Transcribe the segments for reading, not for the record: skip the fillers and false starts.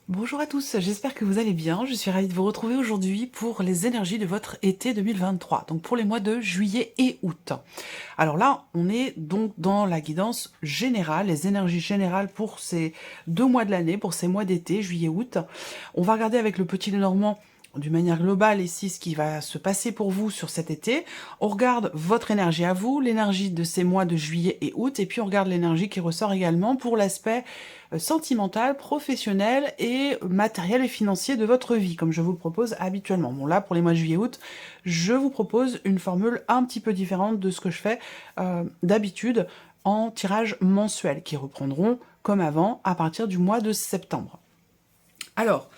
Bonjour à tous, j'espère que vous allez bien. Je suis ravie de vous retrouver aujourd'hui pour les énergies de votre été 2023, donc pour les mois de juillet et août. Alors là, on est donc dans la guidance générale, les énergies générales pour ces 2 mois de l'année, pour ces mois d'été, juillet-août. On va regarder avec le petit Lenormand d'une manière globale ici ce qui va se passer pour vous sur cet été. On regarde votre énergie à vous, l'énergie de ces mois de juillet et août, et puis on regarde l'énergie qui ressort également pour l'aspect sentimental, professionnel et matériel et financier de votre vie, comme je vous le propose habituellement. Bon là, pour les mois de juillet-août, je vous propose une formule un petit peu différente de ce que je fais d'habitude en tirage mensuel, qui reprendront comme avant à partir du mois de septembre. Alors,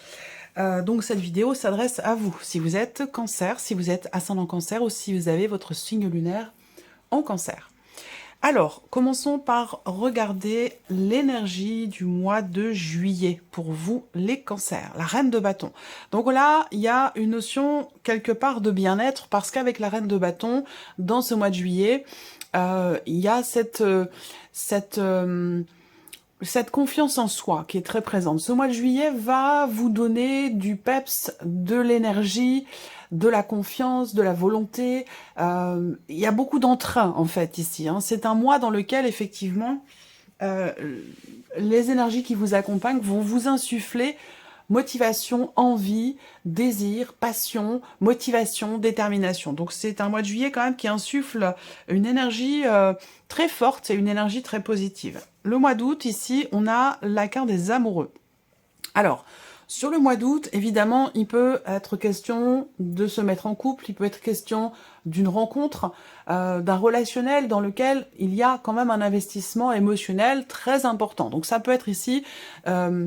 donc cette vidéo s'adresse à vous, si vous êtes cancer, si vous êtes ascendant cancer ou si vous avez votre signe lunaire en cancer. Alors, commençons par regarder l'énergie du mois de juillet pour vous, les cancers, la reine de bâton. Donc là, il y a une notion quelque part de bien-être parce qu'avec la reine de bâton, dans ce mois de juillet, il y a cette confiance en soi qui est très présente. Ce mois de juillet va vous donner du peps, de l'énergie, de la confiance, de la volonté. Il y a beaucoup d'entrain en fait ici. C'est un mois dans lequel effectivement les énergies qui vous accompagnent vont vous insuffler motivation, envie, désir, passion, motivation, détermination. Donc c'est un mois de juillet quand même qui insuffle une énergie très forte et une énergie très positive. Le mois d'août, ici, on a la carte des amoureux. Alors, sur le mois d'août, évidemment, il peut être question de se mettre en couple, il peut être question d'une rencontre, d'un relationnel dans lequel il y a quand même un investissement émotionnel très important. Donc ça peut être ici,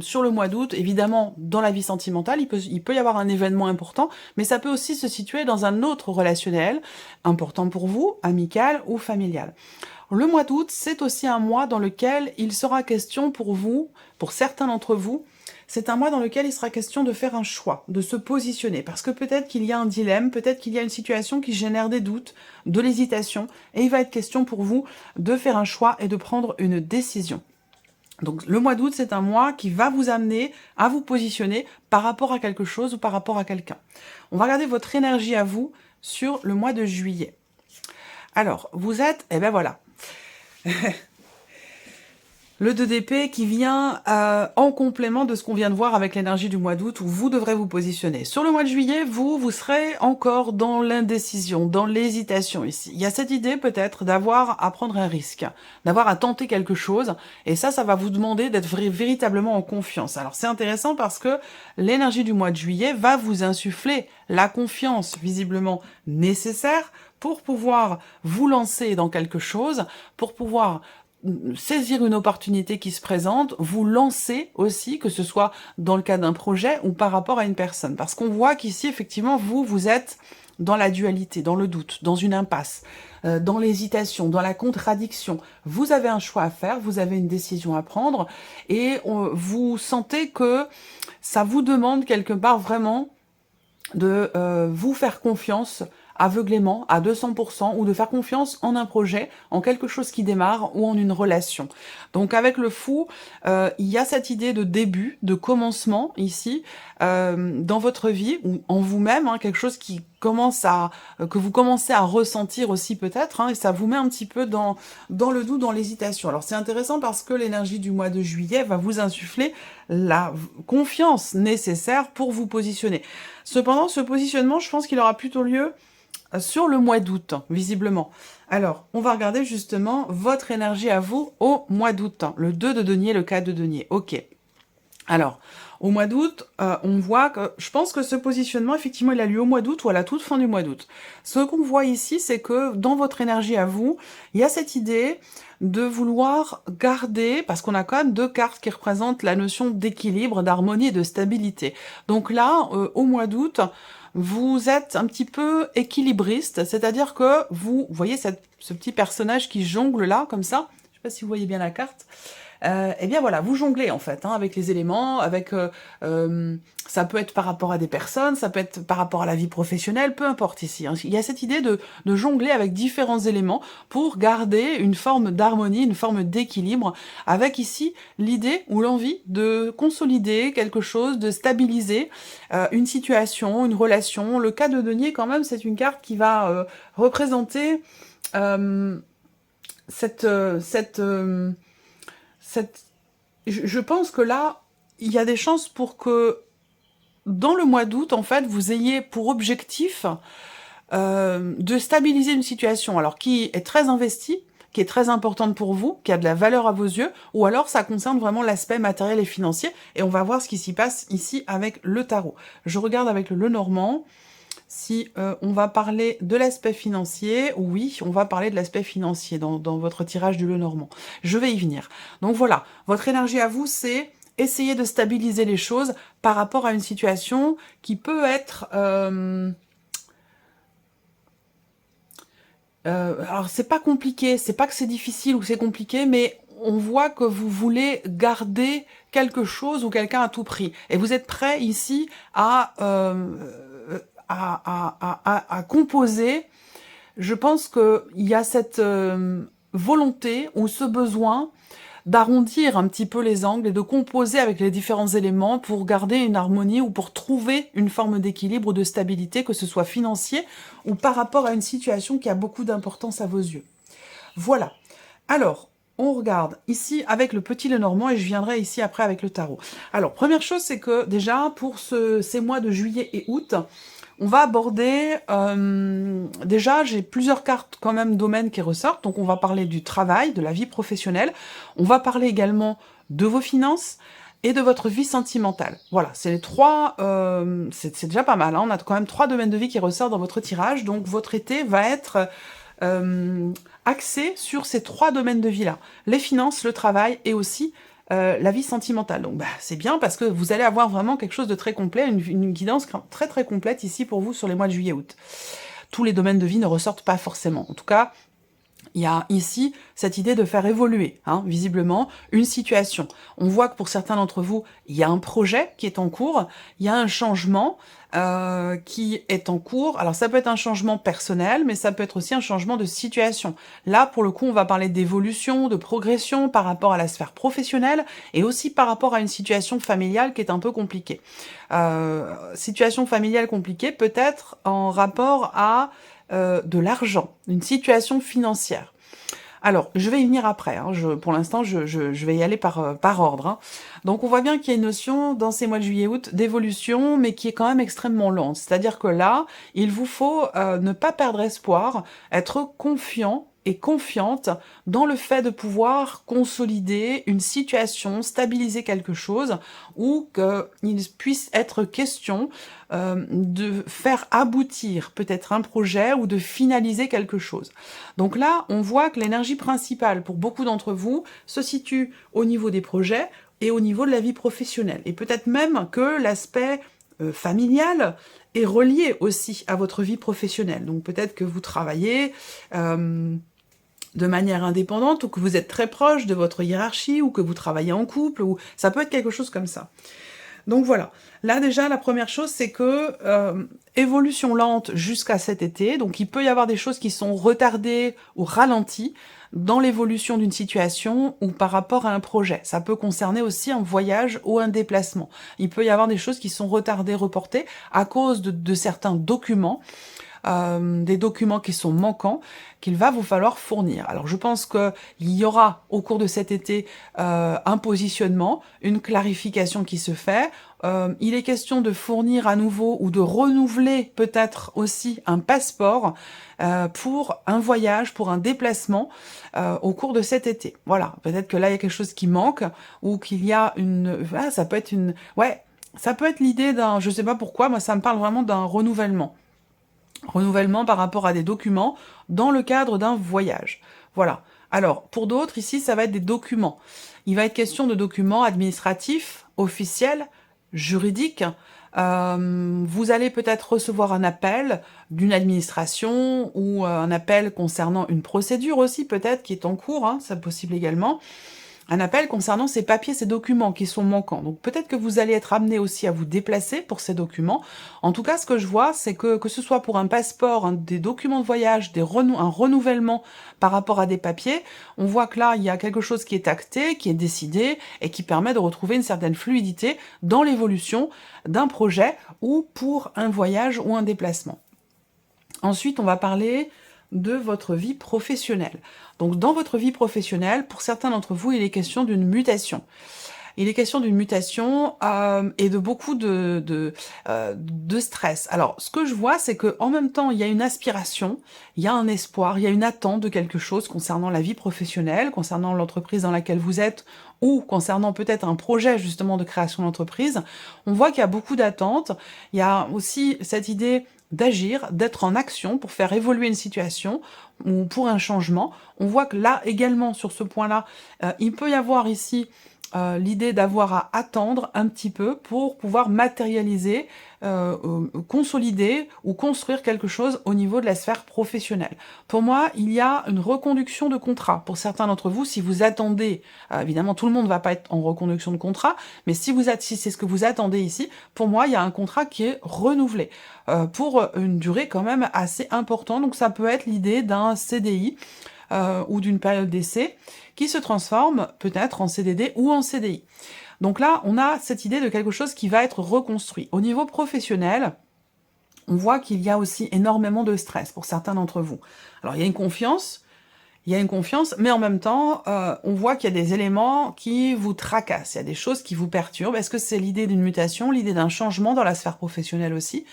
sur le mois d'août, évidemment, dans la vie sentimentale, il peut y avoir un événement important, mais ça peut aussi se situer dans un autre relationnel important pour vous, amical ou familial. Le mois d'août, c'est aussi un mois dans lequel il sera question pour vous, pour certains d'entre vous, c'est un mois dans lequel il sera question de faire un choix, de se positionner, parce que peut-être qu'il y a un dilemme, peut-être qu'il y a une situation qui génère des doutes, de l'hésitation, et il va être question pour vous de faire un choix et de prendre une décision. Donc le mois d'août, c'est un mois qui va vous amener à vous positionner par rapport à quelque chose ou par rapport à quelqu'un. On va regarder votre énergie à vous sur le mois de juillet. Alors, vous êtes, eh ben voilà, le 2 d'épée qui vient en complément de ce qu'on vient de voir avec l'énergie du mois d'août où vous devrez vous positionner. Sur le mois de juillet, vous serez encore dans l'indécision, dans l'hésitation ici. Il y a cette idée peut-être d'avoir à prendre un risque, d'avoir à tenter quelque chose, et ça va vous demander d'être véritablement en confiance. Alors c'est intéressant parce que l'énergie du mois de juillet va vous insuffler la confiance visiblement nécessaire pour pouvoir vous lancer dans quelque chose, pour pouvoir saisir une opportunité qui se présente, vous lancer aussi, que ce soit dans le cas d'un projet ou par rapport à une personne. Parce qu'on voit qu'ici, effectivement, vous êtes dans la dualité, dans le doute, dans une impasse, dans l'hésitation, dans la contradiction. Vous avez un choix à faire, vous avez une décision à prendre, et vous sentez que ça vous demande quelque part vraiment de vous faire confiance aveuglément à 200% ou de faire confiance en un projet, en quelque chose qui démarre ou en une relation. Donc avec le fou, il y a cette idée de début, de commencement ici dans votre vie ou en vous-même, quelque chose qui commence que vous commencez à ressentir aussi peut-être, et ça vous met un petit peu dans le doute, dans l'hésitation. Alors c'est intéressant parce que l'énergie du mois de juillet va vous insuffler la confiance nécessaire pour vous positionner. Cependant, ce positionnement, je pense qu'il aura plutôt lieu sur le mois d'août, visiblement. Alors, on va regarder justement votre énergie à vous au mois d'août. Le 2 de denier, le 4 de denier. Ok. Alors, au mois d'août, on voit que, je pense que ce positionnement, effectivement, il a lieu au mois d'août ou à la toute fin du mois d'août. Ce qu'on voit ici, c'est que dans votre énergie à vous, il y a cette idée de vouloir garder, parce qu'on a quand même 2 cartes qui représentent la notion d'équilibre, d'harmonie et de stabilité. Donc là, au mois d'août, vous êtes un petit peu équilibriste, c'est-à-dire que vous voyez ce petit personnage qui jongle là, comme ça, je sais pas si vous voyez bien la carte, eh bien voilà, vous jonglez en fait, hein, avec les éléments, avec ça peut être par rapport à des personnes, ça peut être par rapport à la vie professionnelle, peu importe ici. Hein. Il y a cette idée de jongler avec différents éléments pour garder une forme d'harmonie, une forme d'équilibre, avec ici l'idée ou l'envie de consolider quelque chose, de stabiliser une situation, une relation. Le cas de denier, quand même, c'est une carte qui va représenter euh, cette, euh, cette, euh, cette... Je pense que là, il y a des chances pour que dans le mois d'août, en fait, vous ayez pour objectif de stabiliser une situation, alors qui est très investie, qui est très importante pour vous, qui a de la valeur à vos yeux, ou alors ça concerne vraiment l'aspect matériel et financier, et on va voir ce qui s'y passe ici avec le tarot. Je regarde avec le Lenormand, si on va parler de l'aspect financier, oui, on va parler de l'aspect financier dans votre tirage du Lenormand. Je vais y venir. Donc voilà, votre énergie à vous, c'est essayer de stabiliser les choses par rapport à une situation qui peut être... alors c'est pas compliqué, c'est pas que c'est difficile ou c'est compliqué, mais on voit que vous voulez garder quelque chose ou quelqu'un à tout prix. Et vous êtes prêt ici à composer. Je pense qu'il y a cette volonté ou ce besoin d'arrondir un petit peu les angles et de composer avec les différents éléments pour garder une harmonie ou pour trouver une forme d'équilibre ou de stabilité, que ce soit financier ou par rapport à une situation qui a beaucoup d'importance à vos yeux. Voilà. Alors, on regarde ici avec le petit Lenormand et je viendrai ici après avec le tarot. Alors, première chose, c'est que déjà, pour ces mois de juillet et août, on va aborder, déjà j'ai plusieurs cartes quand même domaines qui ressortent, donc on va parler du travail, de la vie professionnelle, on va parler également de vos finances et de votre vie sentimentale. Voilà, c'est les trois, c'est déjà pas mal, hein, on a quand même 3 domaines de vie qui ressortent dans votre tirage, donc votre été va être axé sur ces 3 domaines de vie-là, les finances, le travail et aussi la vie sentimentale. Donc bah, c'est bien parce que vous allez avoir vraiment quelque chose de très complet, une guidance très très complète ici pour vous sur les mois de juillet-août. Tous les domaines de vie ne ressortent pas forcément. En tout cas, il y a ici cette idée de faire évoluer, hein, visiblement, une situation. On voit que pour certains d'entre vous, il y a un projet qui est en cours, il y a un changement qui est en cours. Alors ça peut être un changement personnel, mais ça peut être aussi un changement de situation. Là, pour le coup, on va parler d'évolution, de progression par rapport à la sphère professionnelle et aussi par rapport à une situation familiale qui est un peu compliquée. Situation familiale compliquée peut-être en rapport à de l'argent, une situation financière. Alors, je vais y venir après. Hein. Pour l'instant, je vais y aller par ordre. Hein. Donc, on voit bien qu'il y a une notion dans ces mois de juillet-août d'évolution, mais qui est quand même extrêmement lente. C'est-à-dire que là, il vous faut ne pas perdre espoir, être confiant et confiante dans le fait de pouvoir consolider une situation, stabiliser quelque chose, ou qu'il puisse être question de faire aboutir peut-être un projet ou de finaliser quelque chose. Donc là, on voit que l'énergie principale pour beaucoup d'entre vous se situe au niveau des projets et au niveau de la vie professionnelle. Et peut-être même que l'aspect familial est relié aussi à votre vie professionnelle. Donc peut-être que vous travaillez de manière indépendante, ou que vous êtes très proche de votre hiérarchie, ou que vous travaillez en couple, ou ça peut être quelque chose comme ça. Donc voilà, là déjà la première chose c'est que évolution lente jusqu'à cet été, donc il peut y avoir des choses qui sont retardées ou ralenties dans l'évolution d'une situation ou par rapport à un projet. Ça peut concerner aussi un voyage ou un déplacement. Il peut y avoir des choses qui sont retardées, reportées à cause de certains documents, des documents qui sont manquants, qu'il va vous falloir fournir. Alors je pense qu'il y aura au cours de cet été un positionnement, une clarification qui se fait. Il est question de fournir à nouveau ou de renouveler peut-être aussi un passeport pour un voyage, pour un déplacement au cours de cet été. Voilà, peut-être que là il y a quelque chose qui manque ou qu'il y a une... Ah, ça peut être une... Ouais, ça peut être l'idée d'un... Je sais pas pourquoi, moi ça me parle vraiment d'un renouvellement. Renouvellement par rapport à des documents dans le cadre d'un voyage. Voilà. Alors, pour d'autres, ici, ça va être des documents. Il va être question de documents administratifs, officiels, juridiques. Vous allez peut-être recevoir un appel d'une administration ou un appel concernant une procédure aussi, peut-être, qui est en cours, hein, c'est possible également. Un appel concernant ces papiers, ces documents qui sont manquants. Donc peut-être que vous allez être amené aussi à vous déplacer pour ces documents. En tout cas, ce que je vois, c'est que ce soit pour un passeport, des documents de voyage, un renouvellement par rapport à des papiers, on voit que là, il y a quelque chose qui est acté, qui est décidé et qui permet de retrouver une certaine fluidité dans l'évolution d'un projet ou pour un voyage ou un déplacement. Ensuite, on va parler de votre vie professionnelle. Donc dans votre vie professionnelle, pour certains d'entre vous, il est question d'une mutation. Il est question d'une mutation et de beaucoup de stress. Alors, ce que je vois, c'est que en même temps, il y a une aspiration, il y a un espoir, il y a une attente de quelque chose concernant la vie professionnelle, concernant l'entreprise dans laquelle vous êtes, ou concernant peut-être un projet justement de création d'entreprise. On voit qu'il y a beaucoup d'attentes. Il y a aussi cette idée d'agir, d'être en action pour faire évoluer une situation ou pour un changement. On voit que là également, sur ce point-là, il peut y avoir ici l'idée d'avoir à attendre un petit peu pour pouvoir matérialiser, consolider ou construire quelque chose au niveau de la sphère professionnelle. Pour moi, il y a une reconduction de contrat. Pour certains d'entre vous, si vous attendez, évidemment tout le monde ne va pas être en reconduction de contrat, mais si c'est ce que vous attendez ici, pour moi, il y a un contrat qui est renouvelé pour une durée quand même assez importante. Donc ça peut être l'idée d'un CDI ou d'une période d'essai qui se transforme peut-être en CDD ou en CDI. Donc là, on a cette idée de quelque chose qui va être reconstruit. Au niveau professionnel, on voit qu'il y a aussi énormément de stress pour certains d'entre vous. Alors il y a une confiance, mais en même temps, on voit qu'il y a des éléments qui vous tracassent, il y a des choses qui vous perturbent. Est-ce que c'est l'idée d'une mutation, l'idée d'un changement dans la sphère professionnelle aussi,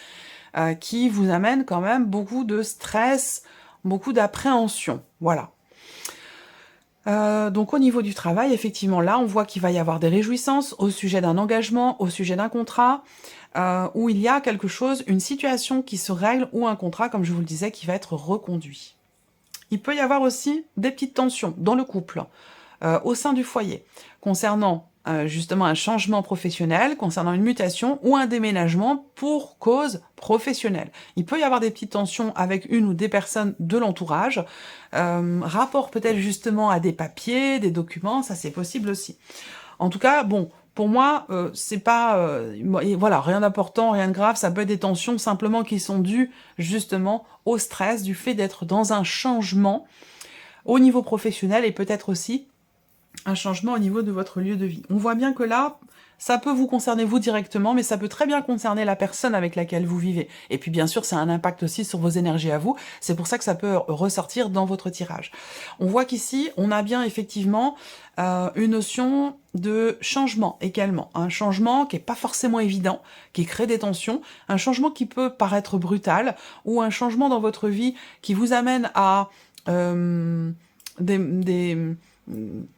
qui vous amène quand même beaucoup de stress, beaucoup d'appréhension, voilà. Donc au niveau du travail, effectivement, là, on voit qu'il va y avoir des réjouissances au sujet d'un engagement, au sujet d'un contrat, où il y a quelque chose, une situation qui se règle ou un contrat, comme je vous le disais, qui va être reconduit. Il peut y avoir aussi des petites tensions dans le couple, au sein du foyer, concernant justement un changement professionnel, concernant une mutation ou un déménagement pour cause professionnelle. Il peut y avoir des petites tensions avec une ou des personnes de l'entourage, rapport peut-être justement à des papiers, des documents, ça c'est possible aussi. En tout cas, bon, pour moi, c'est pas... voilà, rien d'important, rien de grave, ça peut être des tensions simplement qui sont dues justement au stress du fait d'être dans un changement au niveau professionnel et peut-être aussi un changement au niveau de votre lieu de vie. On voit bien que là, ça peut vous concerner vous directement, mais ça peut très bien concerner la personne avec laquelle vous vivez. Et puis bien sûr, ça a un impact aussi sur vos énergies à vous. C'est pour ça que ça peut ressortir dans votre tirage. On voit qu'ici, on a bien effectivement une notion de changement également. Un changement qui est pas forcément évident, qui crée des tensions, un changement qui peut paraître brutal, ou un changement dans votre vie qui vous amène à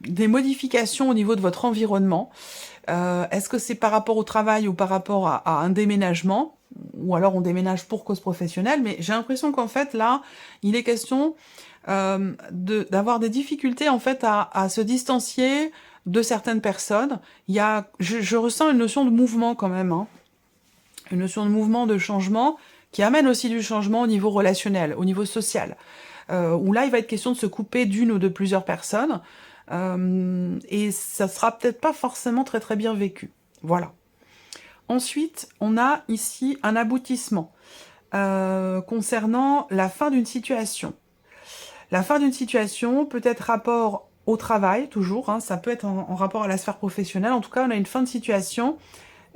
des modifications au niveau de votre environnement. Est-ce que c'est par rapport au travail ou par rapport à un déménagement, ou alors on déménage pour cause professionnelle, mais j'ai l'impression qu'en fait là, il est question d'avoir des difficultés en fait à se distancier de certaines personnes. Je ressens une notion de mouvement quand même, hein. Une notion de mouvement, de changement, qui amène aussi du changement au niveau relationnel, au niveau social. Où là, il va être question de se couper d'une ou de plusieurs personnes, et ça sera peut-être pas forcément très très bien vécu. Voilà. Ensuite, on a ici un aboutissement concernant la fin d'une situation. La fin d'une situation peut être rapport au travail, toujours, hein, ça peut être en rapport à la sphère professionnelle. En tout cas, on a une fin de situation,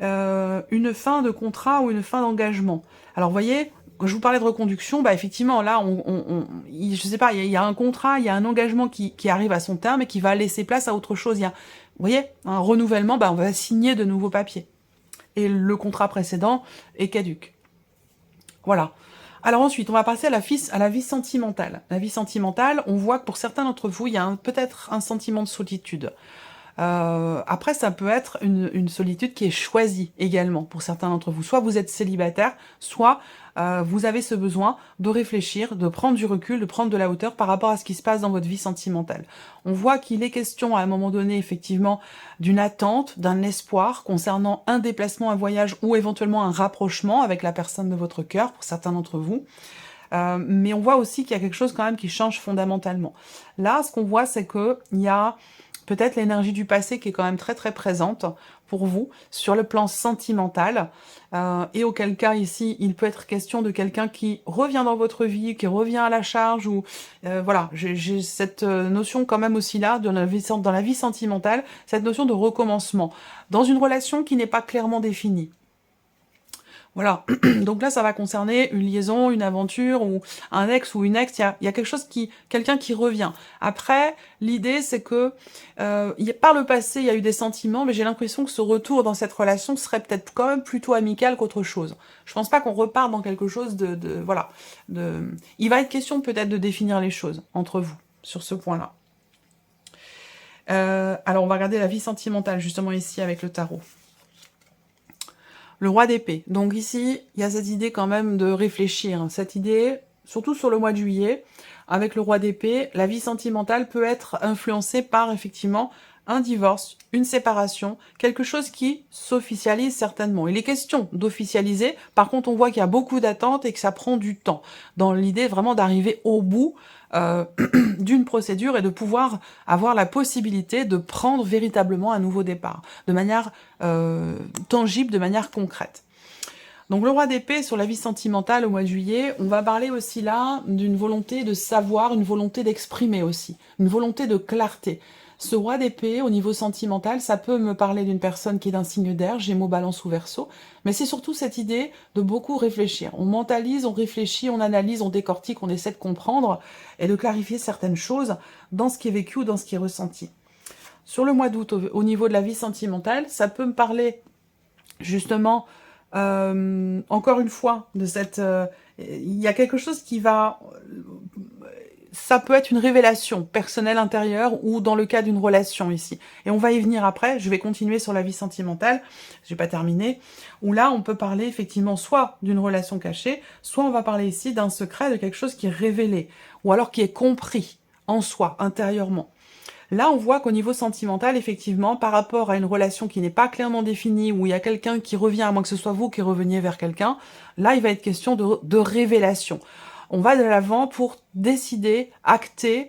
une fin de contrat ou une fin d'engagement. Alors, vous voyez, quand je vous parlais de reconduction, bah effectivement, là, je sais pas, il y a un contrat, il y a un engagement qui arrive à son terme et qui va laisser place à autre chose. Vous voyez, un renouvellement, bah on va signer de nouveaux papiers. Et le contrat précédent est caduc. Voilà. Alors ensuite, on va passer à la vie sentimentale. La vie sentimentale, on voit que pour certains d'entre vous, il y a peut-être un sentiment de solitude. Après, ça peut être une solitude qui est choisie également pour certains d'entre vous. Soit vous êtes célibataire, soit vous avez ce besoin de réfléchir, de prendre du recul, de prendre de la hauteur par rapport à ce qui se passe dans votre vie sentimentale. On voit qu'il est question à un moment donné, effectivement, d'une attente, d'un espoir concernant un déplacement, un voyage ou éventuellement un rapprochement avec la personne de votre cœur pour certains d'entre vous. Mais on voit aussi qu'il y a quelque chose quand même qui change fondamentalement. Là, ce qu'on voit, c'est que il y a peut-être l'énergie du passé qui est quand même très très présente pour vous sur le plan sentimental, et auquel cas ici il peut être question de quelqu'un qui revient dans votre vie, qui revient à la charge, ou voilà, j'ai cette notion quand même aussi là dans la vie sentimentale, cette notion de recommencement dans une relation qui n'est pas clairement définie. Voilà, donc là, ça va concerner une liaison, une aventure, ou un ex ou une ex, il y a quelque chose quelqu'un qui revient. Après, l'idée, c'est que, par le passé, il y a eu des sentiments, mais j'ai l'impression que ce retour dans cette relation serait peut-être quand même plutôt amical qu'autre chose. Je pense pas qu'on reparte dans quelque chose voilà, il va être question peut-être de définir les choses entre vous, sur ce point-là. Alors, on va regarder la vie sentimentale, justement, ici, avec le tarot. Le roi d'épée. Donc ici, il y a cette idée quand même de réfléchir. Cette idée, surtout sur le mois de juillet, avec le roi d'épée, la vie sentimentale peut être influencée par, effectivement, un divorce, une séparation, quelque chose qui s'officialise certainement. Il est question d'officialiser, par contre on voit qu'il y a beaucoup d'attentes et que ça prend du temps, dans l'idée vraiment d'arriver au bout d'une procédure et de pouvoir avoir la possibilité de prendre véritablement un nouveau départ, de manière tangible, de manière concrète. Donc le roi d'épée sur la vie sentimentale au mois de juillet, on va parler aussi là d'une volonté de savoir, une volonté d'exprimer aussi, une volonté de clarté. Ce roi d'épée, au niveau sentimental, ça peut me parler d'une personne qui est d'un signe d'air, Gémeaux, Balance ou Verseau, mais c'est surtout cette idée de beaucoup réfléchir. On mentalise, on réfléchit, on analyse, on décortique, on essaie de comprendre et de clarifier certaines choses dans ce qui est vécu ou dans ce qui est ressenti. Sur le mois d'août, au niveau de la vie sentimentale, ça peut me parler justement, encore une fois, de cette... il y a quelque chose qui va... ça peut être une révélation personnelle intérieure ou dans le cas d'une relation ici. Et on va y venir après, je vais continuer sur la vie sentimentale, j'ai pas terminé, où là on peut parler effectivement soit d'une relation cachée, soit on va parler ici d'un secret, de quelque chose qui est révélé, ou alors qui est compris en soi, intérieurement. Là, on voit qu'au niveau sentimental, effectivement, par rapport à une relation qui n'est pas clairement définie, où il y a quelqu'un qui revient, à moins que ce soit vous qui reveniez vers quelqu'un, là, il va être question de révélation. On va de l'avant pour décider, acter,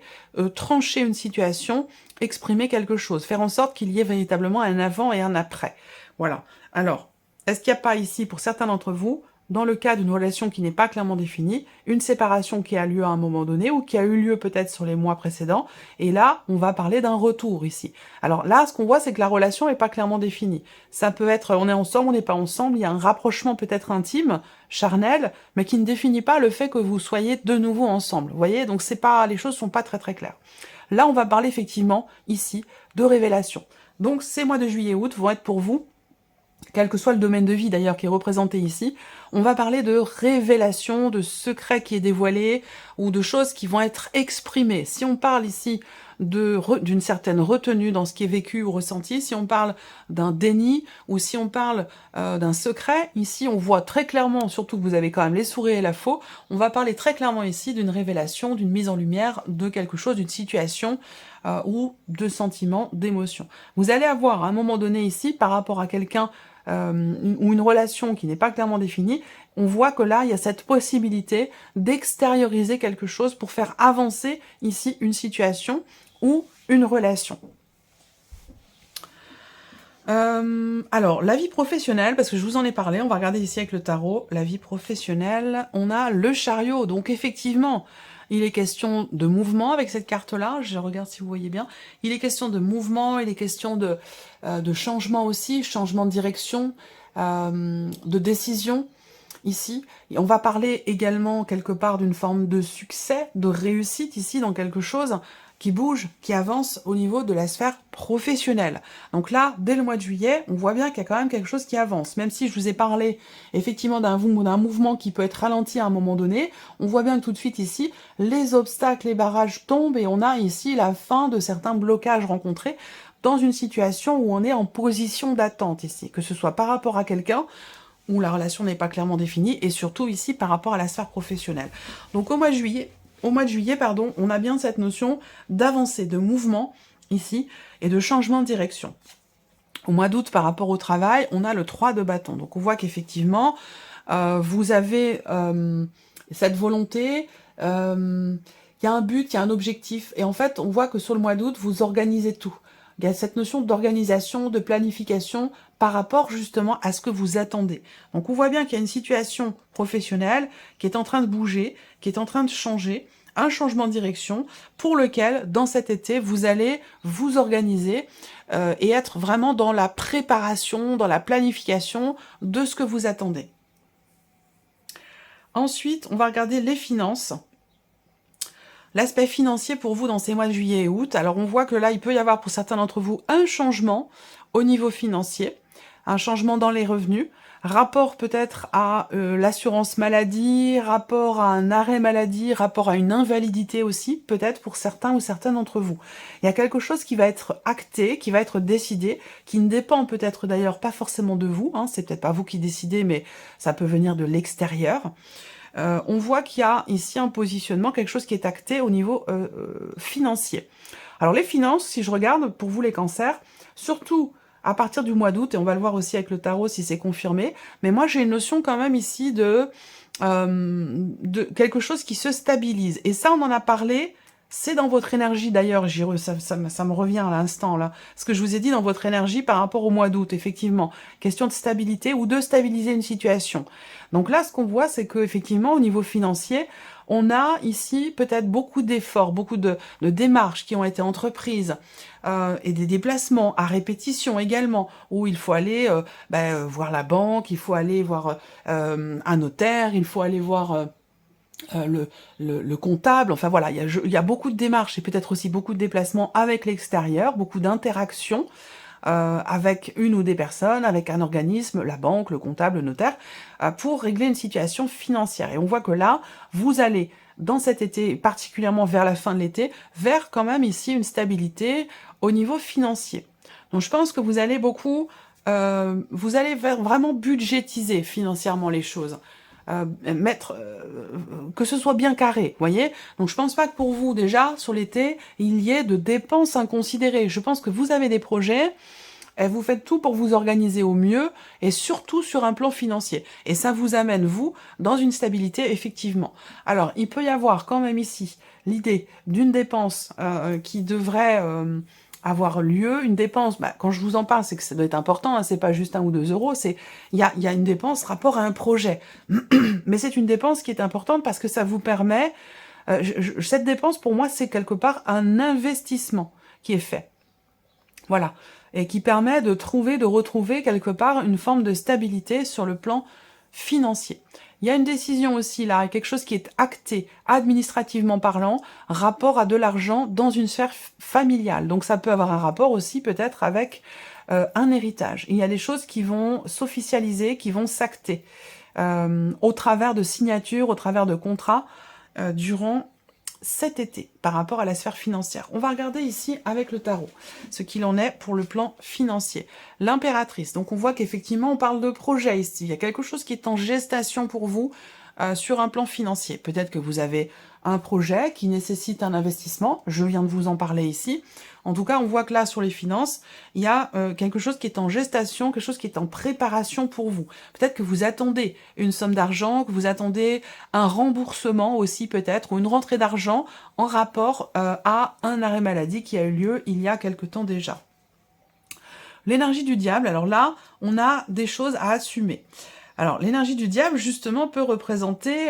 trancher une situation, exprimer quelque chose, faire en sorte qu'il y ait véritablement un avant et un après. Voilà. Alors, est-ce qu'il n'y a pas ici, pour certains d'entre vous, dans le cas d'une relation qui n'est pas clairement définie, une séparation qui a lieu à un moment donné, ou qui a eu lieu peut-être sur les mois précédents, et là, on va parler d'un retour ici. Alors là, ce qu'on voit, c'est que la relation n'est pas clairement définie. Ça peut être, on est ensemble, on n'est pas ensemble, il y a un rapprochement peut-être intime, charnel, mais qui ne définit pas le fait que vous soyez de nouveau ensemble. Vous voyez, donc c'est pas, les choses sont pas très très claires. Là, on va parler effectivement, ici, de révélation. Donc ces mois de juillet-août vont être pour vous, quel que soit le domaine de vie d'ailleurs qui est représenté ici, on va parler de révélation, de secrets qui est dévoilé, ou de choses qui vont être exprimées. Si on parle ici d'une certaine retenue dans ce qui est vécu ou ressenti, si on parle d'un déni, ou si on parle d'un secret, ici on voit très clairement, surtout que vous avez quand même les souris et la faux, on va parler très clairement ici d'une révélation, d'une mise en lumière de quelque chose, d'une situation, ou de sentiments, d'émotions. Vous allez avoir à un moment donné ici, par rapport à quelqu'un, ou une relation qui n'est pas clairement définie, on voit que là, il y a cette possibilité d'extérioriser quelque chose pour faire avancer ici une situation ou une relation. Alors, la vie professionnelle, parce que je vous en ai parlé, on va regarder ici avec le tarot, la vie professionnelle, on a le chariot, donc effectivement, il est question de mouvement avec cette carte-là, je regarde si vous voyez bien, il est question de mouvement, il est question de changement aussi, changement de direction, de décision, ici. Et on va parler également quelque part d'une forme de succès, de réussite ici dans quelque chose qui bouge, qui avance au niveau de la sphère professionnelle. Donc là, dès le mois de juillet, on voit bien qu'il y a quand même quelque chose qui avance. Même si je vous ai parlé effectivement d'un mouvement qui peut être ralenti à un moment donné, on voit bien que tout de suite ici, les obstacles, les barrages tombent et on a ici la fin de certains blocages rencontrés dans une situation où on est en position d'attente ici, que ce soit par rapport à quelqu'un, où la relation n'est pas clairement définie, et surtout ici par rapport à la sphère professionnelle. Donc au mois de juillet, on a bien cette notion d'avancée, de mouvement ici, et de changement de direction. Au mois d'août, par rapport au travail, on a le 3 de bâton. Donc on voit qu'effectivement, vous avez cette volonté, il y a un but, il y a un objectif, et en fait, on voit que sur le mois d'août, vous organisez tout. Il y a cette notion d'organisation, de planification par rapport justement à ce que vous attendez. Donc on voit bien qu'il y a une situation professionnelle qui est en train de bouger, qui est en train de changer, un changement de direction pour lequel, dans cet été, vous allez vous organiser et être vraiment dans la préparation, dans la planification de ce que vous attendez. Ensuite, on va regarder les finances. L'aspect financier pour vous dans ces mois de juillet et août. Alors, on voit que là, il peut y avoir pour certains d'entre vous un changement au niveau financier, un changement dans les revenus, rapport peut-être à l'assurance maladie, rapport à un arrêt maladie, rapport à une invalidité aussi, peut-être pour certains ou certaines d'entre vous. Il y a quelque chose qui va être acté, qui va être décidé, qui ne dépend peut-être d'ailleurs pas forcément de vous, hein, c'est peut-être pas vous qui décidez, mais ça peut venir de l'extérieur. On voit qu'il y a ici un positionnement, quelque chose qui est acté au niveau financier. Alors les finances, si je regarde pour vous les cancers, surtout à partir du mois d'août, et on va le voir aussi avec le tarot si c'est confirmé, mais moi j'ai une notion quand même ici de quelque chose qui se stabilise. Et ça, on en a parlé, c'est dans votre énergie d'ailleurs, ça me revient à l'instant là, ce que je vous ai dit dans votre énergie par rapport au mois d'août, effectivement. Question de stabilité ou de stabiliser une situation. Donc là, ce qu'on voit, c'est que effectivement, au niveau financier, on a ici peut-être beaucoup d'efforts, beaucoup de démarches qui ont été entreprises et des déplacements à répétition également, où il faut aller voir la banque, il faut aller voir un notaire, il faut aller voir le comptable, enfin voilà, il y a beaucoup de démarches et peut-être aussi beaucoup de déplacements avec l'extérieur, beaucoup d'interactions avec une ou des personnes, avec un organisme, la banque, le comptable, le notaire, pour régler une situation financière. Et on voit que là, vous allez, dans cet été, particulièrement vers la fin de l'été, vers quand même ici une stabilité au niveau financier. Donc je pense que vous allez beaucoup, vous allez vraiment budgétiser financièrement les choses. Que ce soit bien carré, voyez. Donc je pense pas que pour vous déjà sur l'été il y ait de dépenses inconsidérées. Je pense que vous avez des projets et vous faites tout pour vous organiser au mieux et surtout sur un plan financier. Et ça vous amène vous dans une stabilité effectivement. Alors il peut y avoir quand même ici l'idée d'une dépense qui devrait avoir lieu, une dépense, quand je vous en parle, c'est que ça doit être important, hein, c'est pas juste 1 ou 2 euros, il y a une dépense rapport à un projet. Mais c'est une dépense qui est importante parce que ça vous permet, cette dépense pour moi, c'est quelque part un investissement qui est fait. Voilà. Et qui permet de retrouver quelque part une forme de stabilité sur le plan financier. Il y a une décision aussi là, quelque chose qui est acté administrativement parlant, rapport à de l'argent dans une sphère familiale. Donc ça peut avoir un rapport aussi peut-être avec un héritage. Il y a des choses qui vont s'officialiser, qui vont s'acter au travers de signatures, au travers de contrats durant cet été par rapport à la sphère financière. On va regarder ici avec le tarot ce qu'il en est pour le plan financier. L'impératrice, donc on voit qu'effectivement on parle de projet ici, il y a quelque chose qui est en gestation pour vous sur un plan financier. Peut-être que vous avez un projet qui nécessite un investissement, je viens de vous en parler ici. En tout cas, on voit que là, sur les finances, il y a quelque chose qui est en gestation, quelque chose qui est en préparation pour vous. Peut-être que vous attendez une somme d'argent, que vous attendez un remboursement aussi peut-être, ou une rentrée d'argent en rapport à un arrêt maladie qui a eu lieu il y a quelque temps déjà. L'énergie du diable, alors là, on a des choses à assumer. Alors, l'énergie du diable, justement, peut représenter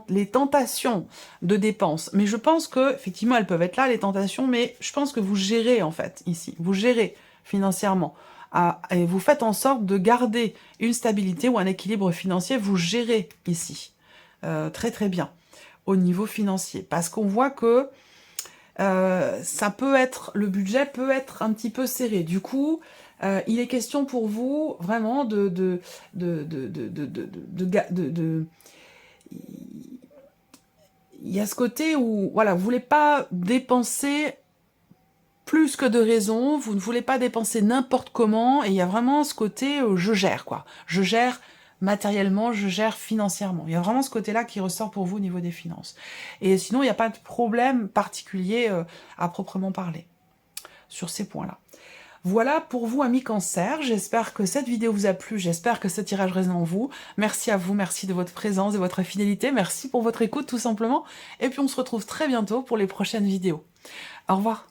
les tentations de dépenses. Mais je pense que, effectivement, elles peuvent être là, les tentations, mais je pense que vous gérez, en fait, ici. Vous gérez financièrement. Et vous faites en sorte de garder une stabilité ou un équilibre financier. Vous gérez ici. Très, très bien. Au niveau financier. Parce qu'on voit que le budget peut être un petit peu serré. Du coup, il est question pour vous vraiment il y a ce côté où voilà, vous voulez pas dépenser plus que de raison, vous ne voulez pas dépenser n'importe comment, et il y a vraiment ce côté je gère quoi. Je gère matériellement, je gère financièrement. Il y a vraiment ce côté-là qui ressort pour vous au niveau des finances. Et sinon, il n'y a pas de problème particulier à proprement parler sur ces points-là. Voilà pour vous, amis Cancer. J'espère que cette vidéo vous a plu. J'espère que ce tirage résonne en vous. Merci à vous, merci de votre présence, de votre fidélité. Merci pour votre écoute, tout simplement. Et puis, on se retrouve très bientôt pour les prochaines vidéos. Au revoir.